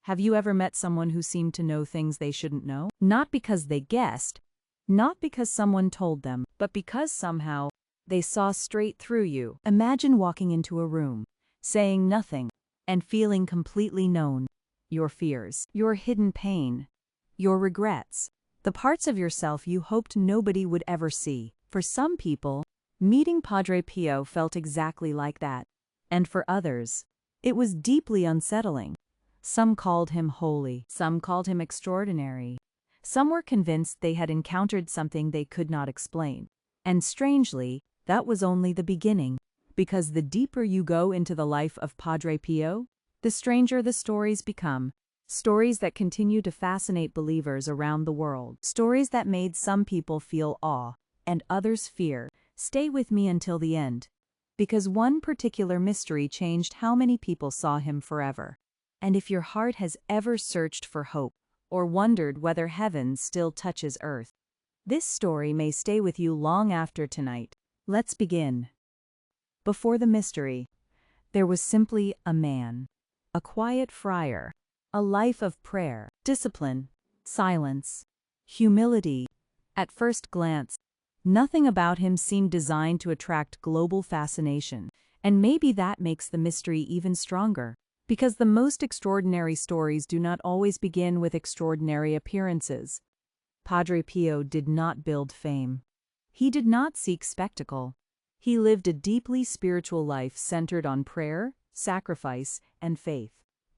Have you ever met someone who seemed to know things they shouldn't know? Not because they guessed, not because someone told them, but because somehow they saw straight through you. Imagine walking into a room, saying nothing, and feeling completely known. Your fears, your hidden pain, your regrets, the parts of yourself you hoped nobody would ever see. For some people, meeting Padre Pio felt exactly like that. And for others, it was deeply unsettling. Some called him holy, some called him extraordinary. Some were convinced they had encountered something they could not explain. And strangely, that was only the beginning, because the deeper you go into the life of Padre Pio, the stranger the stories become. Stories that continue to fascinate believers around the world. Stories that made some people feel awe and others fear. Stay with me until the end, because one particular mystery changed how many people saw him forever. And if your heart has ever searched for hope or wondered whether heaven still touches earth, this story may stay with you long after tonight. Let's begin. Before the mystery, there was simply a man, a quiet friar, a life of prayer, discipline, silence, humility. At first glance, nothing about him seemed designed to attract global fascination, and maybe that makes the mystery even stronger, because the most extraordinary stories do not always begin with extraordinary appearances. Padre Pio did not build fame. He did not seek spectacle. He lived a deeply spiritual life centered on prayer, sacrifice, and faith.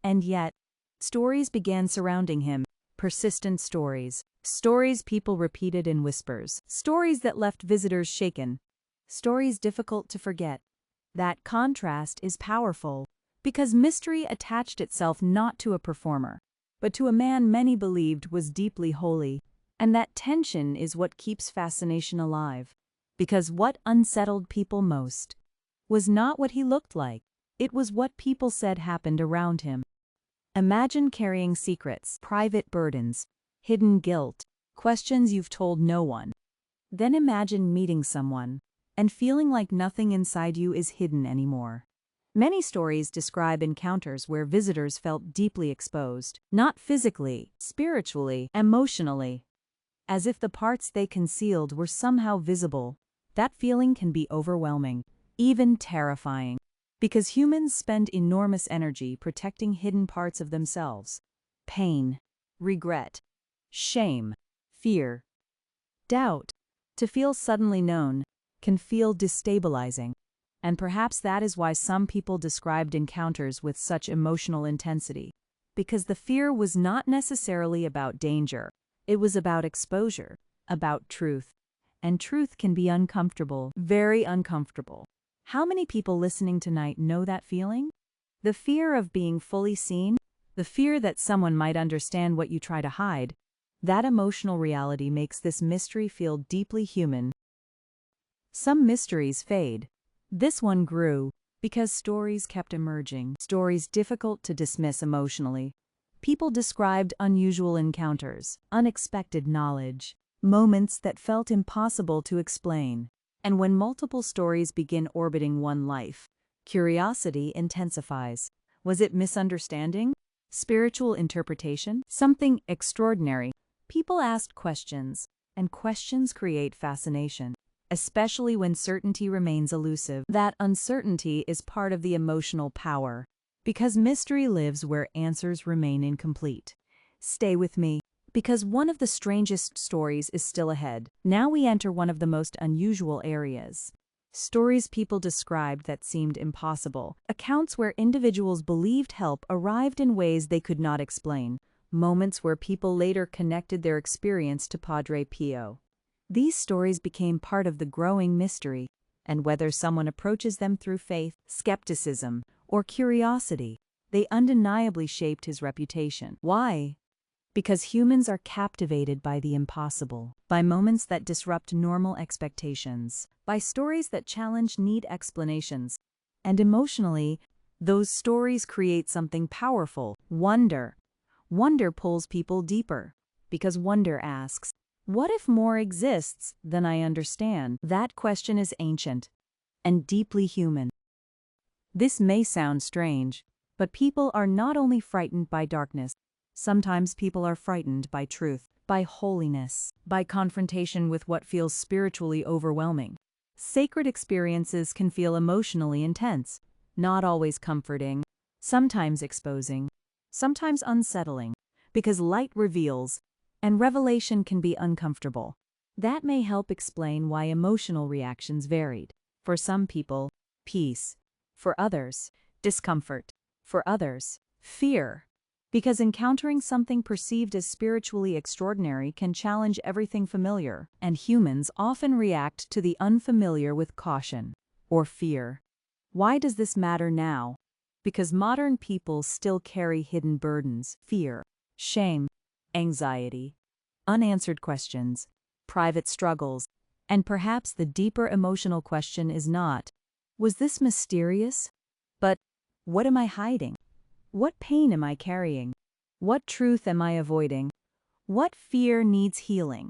And yet, stories began surrounding him, persistent stories. Stories people repeated in whispers. Stories that left visitors shaken. Stories difficult to forget. That contrast is powerful, because mystery attached itself not to a performer, but to a man many believed was deeply holy. And that tension is what keeps fascination alive, because what unsettled people most was not what he looked like, it was what people said happened around him. Imagine carrying secrets, private burdens, hidden guilt, questions you've told no one. Then imagine meeting someone and feeling like nothing inside you is hidden anymore. Many stories describe encounters where visitors felt deeply exposed, not physically, spiritually, emotionally, as if the parts they concealed were somehow visible. That feeling can be overwhelming, even terrifying, because humans spend enormous energy protecting hidden parts of themselves. Pain, regret, shame, fear, doubt. To feel suddenly known can feel destabilizing, and perhaps that is why some people described encounters with such emotional intensity, because the fear was not necessarily about danger, it was about exposure, about truth. And truth can be uncomfortable, very uncomfortable. How many people listening tonight know that feeling? The fear of being fully seen, the fear that someone might understand what you try to hide. That emotional reality makes this mystery feel deeply human. Some mysteries fade. This one grew because stories kept emerging, stories difficult to dismiss emotionally. People described unusual encounters, unexpected knowledge, moments that felt impossible to explain. And when multiple stories begin orbiting one life, curiosity intensifies. Was it misunderstanding? Spiritual interpretation? Something extraordinary? People asked questions, and questions create fascination, especially when certainty remains elusive. That uncertainty is part of the emotional power, because mystery lives where answers remain incomplete. Stay with me, because one of the strangest stories is still ahead. Now we enter one of the most unusual areas. Stories people described that seemed impossible. Accounts where individuals believed help arrived in ways they could not explain. Moments where people later connected their experience to Padre Pio. These stories became part of the growing mystery, and whether someone approaches them through faith, skepticism, or curiosity, they undeniably shaped his reputation. Why? Because humans are captivated by the impossible, by moments that disrupt normal expectations, by stories that challenge neat explanations. And emotionally, those stories create something powerful: wonder. Wonder pulls people deeper, because wonder asks, what if more exists than I understand? That question is ancient and deeply human. This may sound strange, But people are not only frightened by darkness, sometimes people are frightened by truth, by holiness, by confrontation with what feels spiritually overwhelming. Sacred experiences can feel emotionally intense, not always comforting, sometimes exposing, sometimes unsettling, because light reveals, and revelation can be uncomfortable. That may help explain why emotional reactions varied. For some people, peace. For others, discomfort. For others, fear. Because encountering something perceived as spiritually extraordinary can challenge everything familiar, and humans often react to the unfamiliar with caution or fear. Why does this matter now? Because modern people still carry hidden burdens, fear, shame, anxiety, unanswered questions, private struggles, and perhaps the deeper emotional question is not, was this mysterious? But, what am I hiding? What pain am I carrying? What truth am I avoiding? What fear needs healing?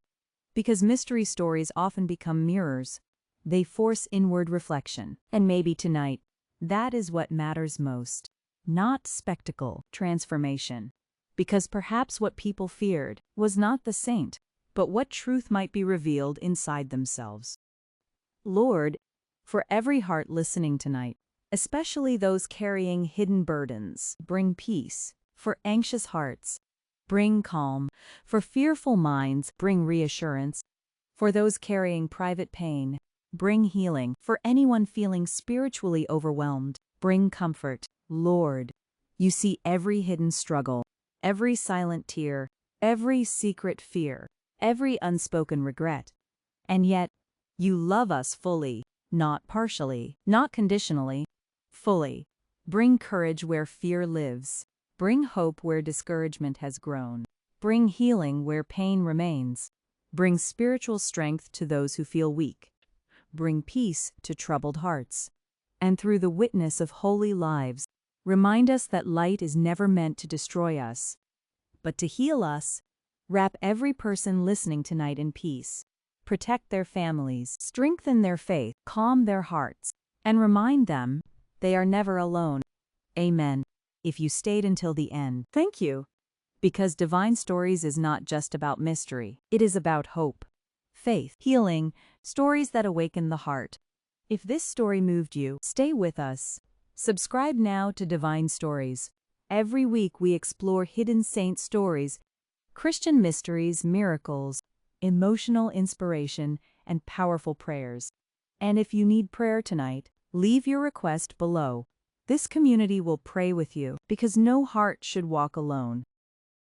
Because mystery stories often become mirrors. They force inward reflection. And maybe tonight, that is what matters most. Not spectacle, transformation. Because perhaps what people feared was not the saint, but what truth might be revealed inside themselves. Lord, for every heart listening tonight, especially those carrying hidden burdens, bring peace. For anxious hearts, bring calm. For fearful minds, bring reassurance. For those carrying private pain, bring healing. For anyone feeling spiritually overwhelmed, bring comfort. Lord, you see every hidden struggle, every silent tear, every secret fear, every unspoken regret. And yet, you love us fully, not partially, not conditionally, fully. Bring courage where fear lives. Bring hope where discouragement has grown. Bring healing where pain remains. Bring spiritual strength to those who feel weak. Bring peace to troubled hearts. And through the witness of holy lives, remind us that light is never meant to destroy us, but to heal us. Wrap every person listening tonight in peace. Protect their families, strengthen their faith, calm their hearts, and remind them they are never alone. Amen. If you stayed until the end, thank you. Because Divine Stories is not just about mystery, it is about hope, faith, healing, stories that awaken the heart. If this story moved you, stay with us. Subscribe now to Divine Stories. Every week we explore hidden saint stories, Christian mysteries, miracles, emotional inspiration, and powerful prayers. And if you need prayer tonight, leave your request below. This community will pray with you because no heart should walk alone.